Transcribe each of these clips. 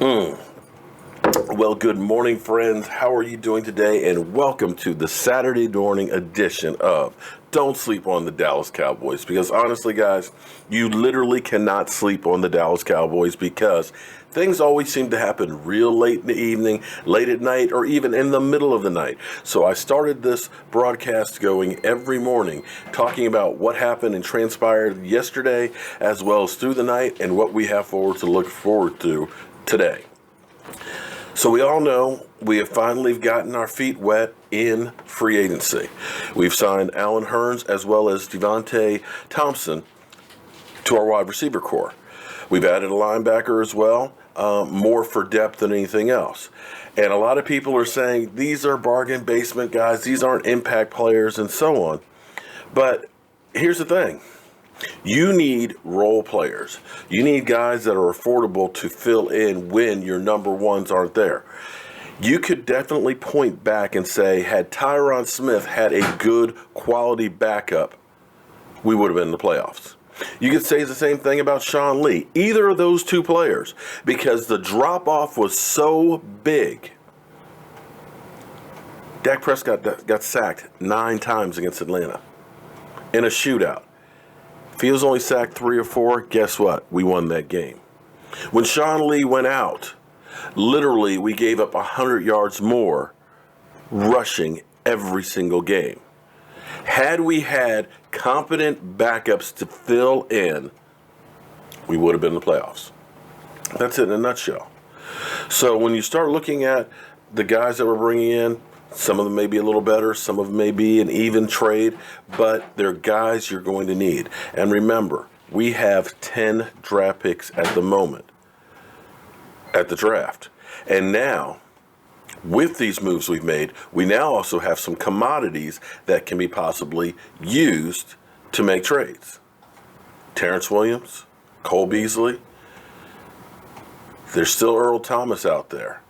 Well, good morning, friends. How are you doing today? And welcome to the Saturday morning edition of Don't Sleep on the Dallas Cowboys. Because honestly, guys, you literally cannot sleep on the Dallas Cowboys because things always seem to happen real late in the evening, late at night, or even in the middle of the night. So I started this broadcast going every morning, talking about what happened and transpired yesterday, as well as through the night, and what we have to look forward to today. So we all know we have finally gotten our feet wet in free agency. We've signed Allen Hurns as well as Devontae Thompson to our wide receiver core. We've added a linebacker as well, more for depth than anything else. And a lot of people are saying these are bargain basement guys, these aren't impact players and so on. But here's the thing. You need role players. You need guys that are affordable to fill in when your number ones aren't there. You could definitely point back and say, had Tyron Smith had a good quality backup, we would have been in the playoffs. You could say the same thing about Sean Lee, either of those two players, because the drop-off was so big. Dak Prescott got sacked 9 times against Atlanta in a shootout. If he was only sacked 3 or 4, guess what? We won that game. When Sean Lee went out, literally we gave up 100 yards more rushing every single game. Had we had competent backups to fill in, we would have been in the playoffs. That's it in a nutshell. So when you start looking at the guys that we're bringing in, some of them may be a little better, some of them may be an even trade, but they're guys you're going to need. And remember, we have 10 draft picks at the moment at the draft. And now, with these moves we've made, we now also have some commodities that can be possibly used to make trades. Terrence Williams, Cole Beasley, there's still Earl Thomas out there.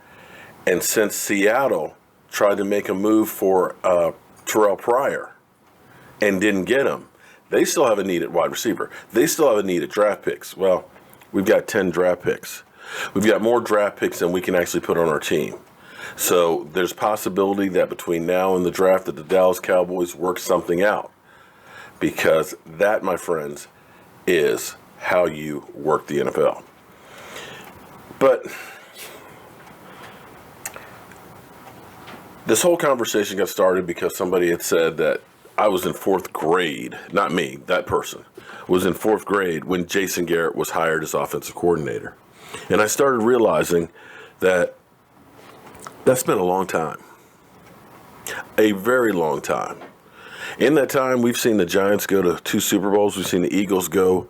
And since Seattle tried to make a move for Terrell Pryor and didn't get him, they still have a need at wide receiver. They still have a need at draft picks. Well, we've got 10 draft picks. We've got more draft picks than we can actually put on our team. So there's possibility that between now and the draft that the Dallas Cowboys work something out, because that, my friends, is how you work the NFL. But this whole conversation got started because somebody had said that I was in 4th grade, not me, that person, was in 4th grade when Jason Garrett was hired as offensive coordinator. And I started realizing that that's been a long time, a very long time. In that time, we've seen the Giants go to 2 Super Bowls. We've seen the Eagles go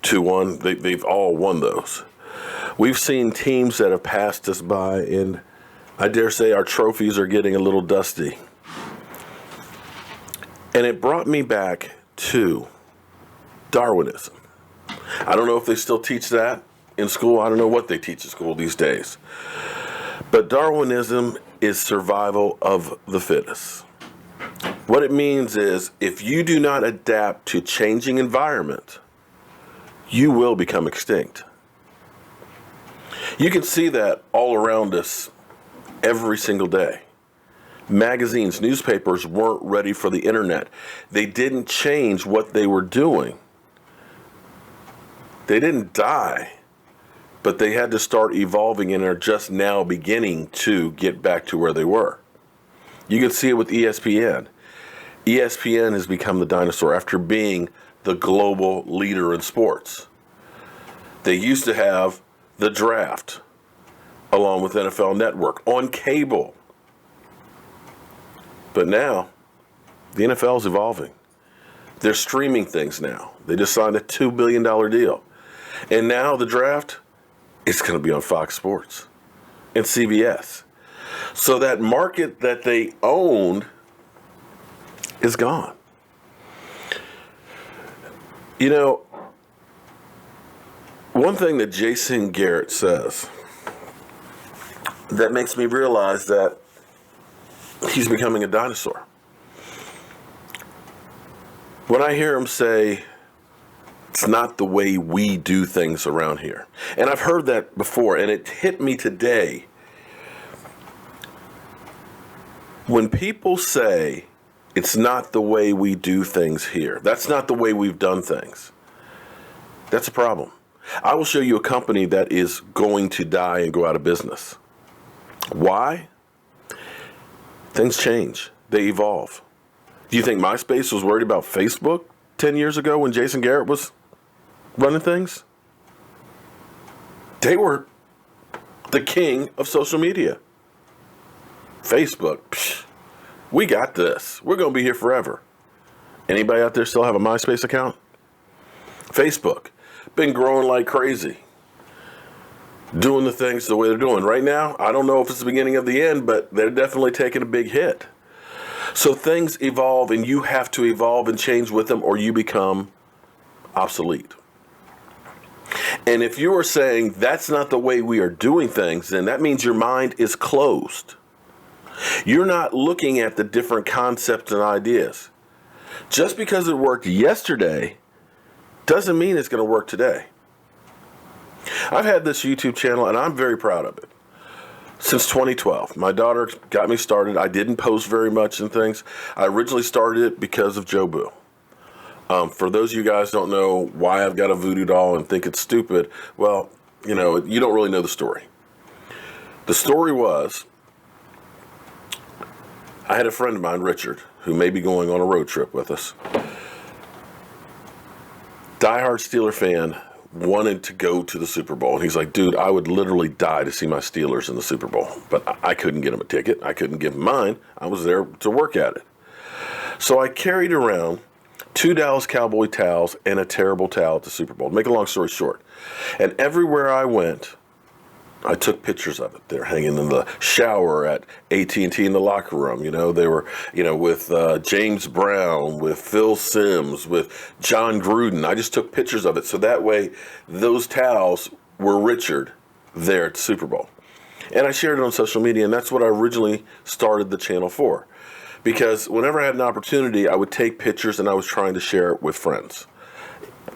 to 1. They've all won those. We've seen teams that have passed us by, and I dare say our trophies are getting a little dusty. And it brought me back to Darwinism. I don't know if they still teach that in school. I don't know what they teach in school these days. But Darwinism is survival of the fittest. What it means is if you do not adapt to changing environment, you will become extinct. You can see that all around us every single day. Magazines, newspapers weren't ready for the internet. They didn't change what they were doing. They didn't die, but they had to start evolving and are just now beginning to get back to where they were. You can see it with ESPN. ESPN has become the dinosaur after being the global leader in sports. They used to have the draft along with NFL Network on cable. But now, the NFL is evolving. They're streaming things now. They just signed a $2 billion deal. And now the draft is going to be on Fox Sports and CBS. So that market that they owned is gone. You know, one thing that Jason Garrett says that makes me realize that he's becoming a dinosaur. When I hear him say It's not the way we do things around here. And I've heard that before, and it hit me today. When people say it's not the way we do things here, that's not the way we've done things, that's a problem. I will show you a company that is going to die and go out of business. Why? Things change. They evolve. Do you think MySpace was worried about Facebook 10 years ago when Jason Garrett was running things? They were the king of social media. Facebook, psh, we got this. We're going to be here forever. Anybody out there still have a MySpace account? Facebook, been growing like crazy. Doing the things the way they're doing. Right now, I don't know if it's the beginning of the end, but they're definitely taking a big hit. So things evolve, and you have to evolve and change with them, or you become obsolete. And if you are saying that's not the way we are doing things, then that means your mind is closed. You're not looking at the different concepts and ideas. Just because it worked yesterday doesn't mean it's going to work today. I've had this YouTube channel, and I'm very proud of it, since 2012. My daughter got me started. I didn't post very much and things. I originally started it because of Jobu. For those of you guys who don't know why I've got a voodoo doll and think it's stupid, well, you don't really know the story. The story was, I had a friend of mine, Richard, who may be going on a road trip with us. Diehard Steeler fan, wanted to go to the Super Bowl. And he's like, dude, I would literally die to see my Steelers in the Super Bowl. But I couldn't get him a ticket. I couldn't give him mine. I was there to work at it. So I carried around 2 Dallas Cowboy towels and a terrible towel at the Super Bowl. To make a long story short. And everywhere I went, I took pictures of it. They're hanging in the shower at AT&T in the locker room. They were, with James Brown, with Phil Simms, with John Gruden. I just took pictures of it. So that way, those towels were Richard there at the Super Bowl. And I shared it on social media, and that's what I originally started the channel for. Because whenever I had an opportunity, I would take pictures and I was trying to share it with friends.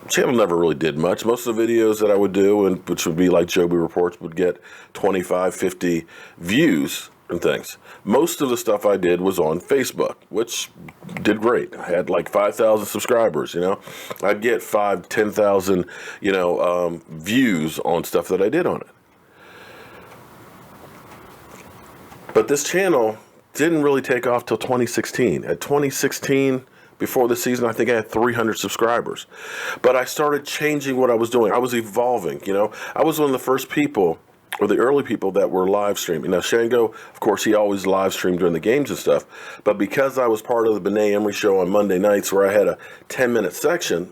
Channel never really did much. Most of the videos that I would do, which would be like Jobu Reports, would get 25, 50 views and things. Most of the stuff I did was on Facebook, which did great. I had like 5,000 subscribers, I'd get 5,000, 10,000, views on stuff that I did on it. But this channel didn't really take off till 2016. At 2016, before the season, I think I had 300 subscribers. But I started changing what I was doing. I was evolving, I was one of the first people, or the early people, that were live streaming. Now, Shango, of course, he always live streamed during the games and stuff. But because I was part of the Benet Emery show on Monday nights, where I had a 10-minute section,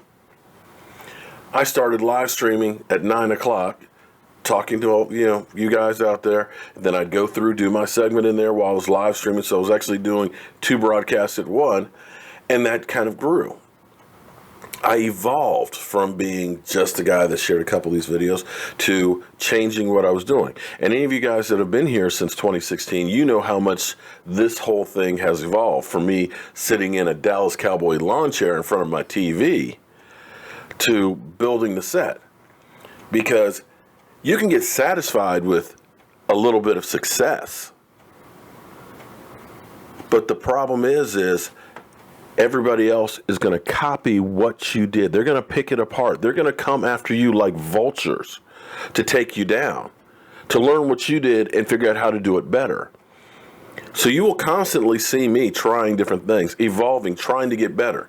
I started live streaming at 9 o'clock, talking to all, you guys out there. And then I'd go through, do my segment in there while I was live streaming. So I was actually doing 2 broadcasts at one. And that kind of grew. I evolved from being just a guy that shared a couple of these videos to changing what I was doing. And any of you guys that have been here since 2016, you know how much this whole thing has evolved. From me sitting in a Dallas Cowboy lawn chair in front of my TV to building the set. Because you can get satisfied with a little bit of success. But the problem is everybody else is going to copy what you did. They're going to pick it apart. They're going to come after you like vultures to take you down, to learn what you did and figure out how to do it better. So you will constantly see me trying different things, evolving, trying to get better.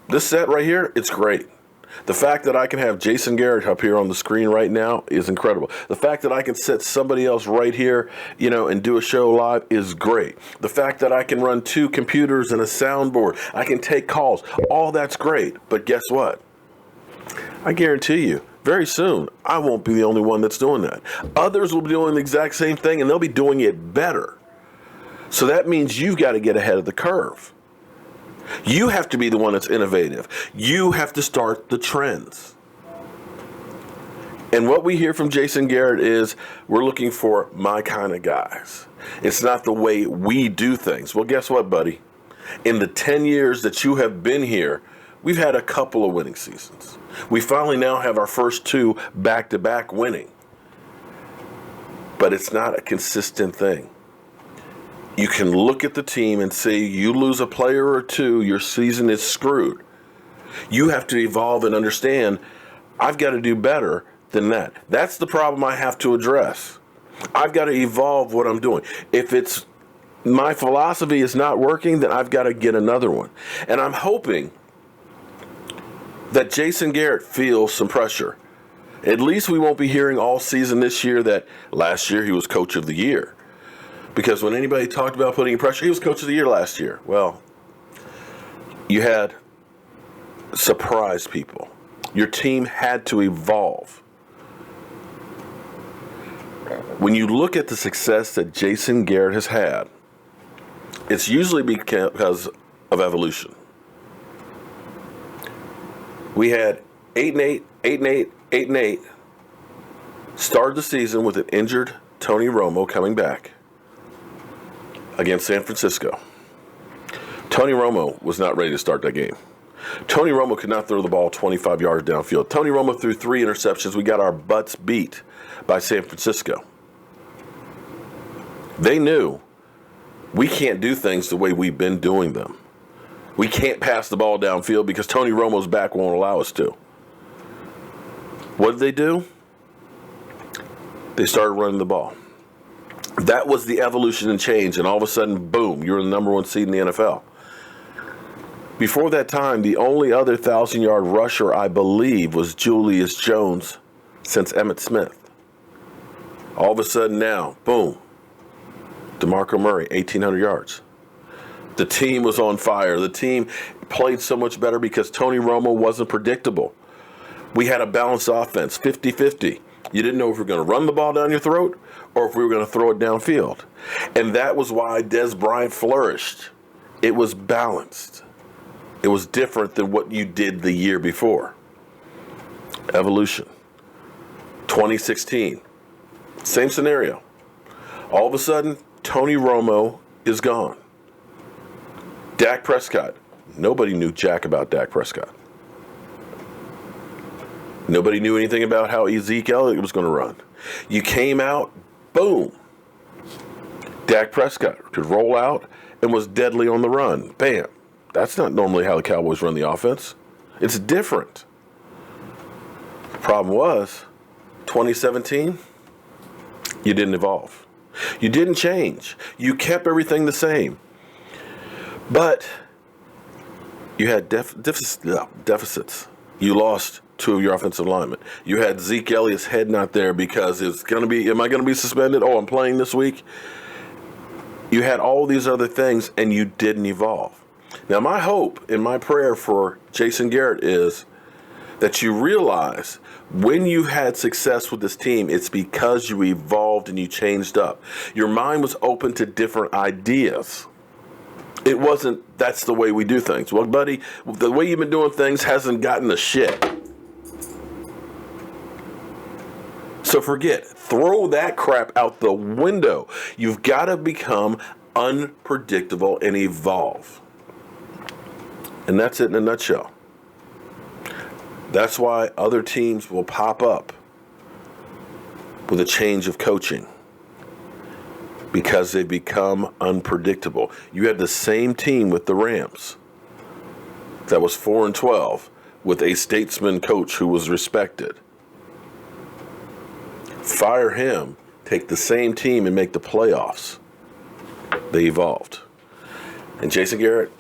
This set right here, it's great. The fact that I can have Jason Garrett up here on the screen right now is incredible. The fact that I can set somebody else right here, and do a show live is great. The fact that I can run 2 computers and a soundboard, I can take calls, all that's great. But guess what? I guarantee you, very soon, I won't be the only one that's doing that. Others will be doing the exact same thing, and they'll be doing it better. So that means you've got to get ahead of the curve. You have to be the one that's innovative. You have to start the trends. And what we hear from Jason Garrett is, we're looking for my kind of guys. It's not the way we do things. Well, guess what, buddy? In the 10 years that you have been here, We've had a couple of winning seasons. We finally now have our first 2 back-to-back winning. But it's not a consistent thing. You can look at the team and say, you lose a player or 2, your season is screwed. You have to evolve and understand, I've got to do better than that. That's the problem I have to address. I've got to evolve what I'm doing. If it's my philosophy is not working, then I've got to get another one. And I'm hoping that Jason Garrett feels some pressure. At least we won't be hearing all season this year that last year he was coach of the year. Because when anybody talked about putting pressure, he was coach of the year last year. Well, you had surprise people. Your team had to evolve. When you look at the success that Jason Garrett has had, it's usually because of evolution. We had 8-8, 8-8, 8-8. Started the season with an injured Tony Romo coming back against San Francisco. Tony Romo was not ready to start that game. Tony Romo could not throw the ball 25 yards downfield. Tony Romo threw 3 interceptions. We got our butts beat by San Francisco. They knew we can't do things the way we've been doing them. We can't pass the ball downfield because Tony Romo's back won't allow us to. What did they do? They started running the ball. That was the evolution and change, and all of a sudden, boom, you're the number 1 seed in the NFL. Before that time, the only other 1,000-yard rusher, I believe, was Julius Jones since Emmitt Smith. All of a sudden now, boom, DeMarco Murray, 1,800 yards. The team was on fire. The team played so much better because Tony Romo wasn't predictable. We had a balanced offense, 50-50. You didn't know if we were going to run the ball down your throat or if we were going to throw it downfield. And that was why Des Bryant flourished. It was balanced. It was different than what you did the year before. Evolution. 2016. Same scenario. All of a sudden, Tony Romo is gone. Dak Prescott. Nobody knew jack about Dak Prescott. Nobody knew anything about how Zeke Elliott was going to run. You came out, boom. Dak Prescott could roll out and was deadly on the run. Bam. That's not normally how the Cowboys run the offense. It's different. The problem was, 2017, you didn't evolve. You didn't change. You kept everything the same. But you had deficits. You lost 2 of your offensive linemen. You had Zeke Elliott's head not there because it's going to be, am I going to be suspended? Oh, I'm playing this week. You had all these other things, and you didn't evolve. Now, my hope and my prayer for Jason Garrett is that you realize when you've had success with this team, it's because you evolved and you changed up. Your mind was open to different ideas. It wasn't, that's the way we do things. Well, buddy, the way you've been doing things hasn't gotten a shit. So forget, throw that crap out the window. You've got to become unpredictable and evolve. And that's it in a nutshell. That's why other teams will pop up with a change of coaching, because they become unpredictable. You had the same team with the Rams that was 4-12 with a statesman coach who was respected. Fire him, take the same team and make the playoffs. They evolved. And Jason Garrett,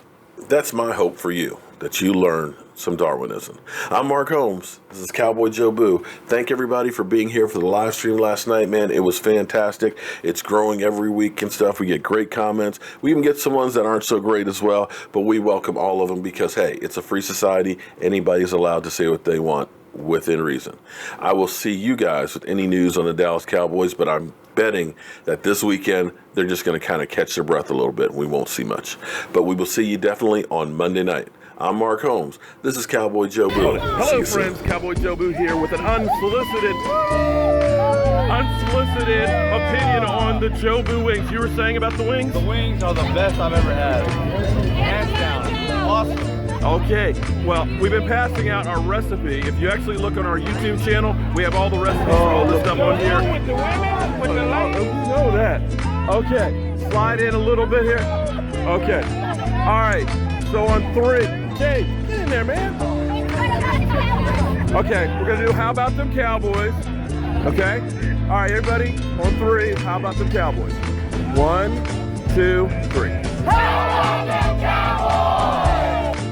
that's my hope for you, that you learn some Darwinism. I'm Mark Holmes. This is CowboyJobu. Thank everybody for being here for the live stream last night, man. It was fantastic. It's growing every week and stuff. We get great comments. We even get some ones that aren't so great as well, but we welcome all of them because, hey, it's a free society. Anybody's allowed to say what they want within reason. I will see you guys with any news on the Dallas Cowboys, but I'm betting that this weekend they're just going to kind of catch their breath a little bit. We won't see much. But we will see you definitely on Monday night. I'm Mark Holmes. This is CowboyJobu. Hello, friends. CowboyJobu here with an unsolicited opinion on the Jobu wings. You were saying about the wings? The wings are the best I've ever had. Hands down. Awesome. Okay, well, we've been passing out our recipe. If you actually look on our YouTube channel, we have all the recipes for all this stuff on here. With the women, with the ladies. You know that. Okay, slide in a little bit here. Okay, all right, so on 3. Okay, get in there, man. Okay, we're gonna do How About Them Cowboys. Okay, all right, everybody, on 3, How About Them Cowboys. 1, 2, 3. How about them Cowboys?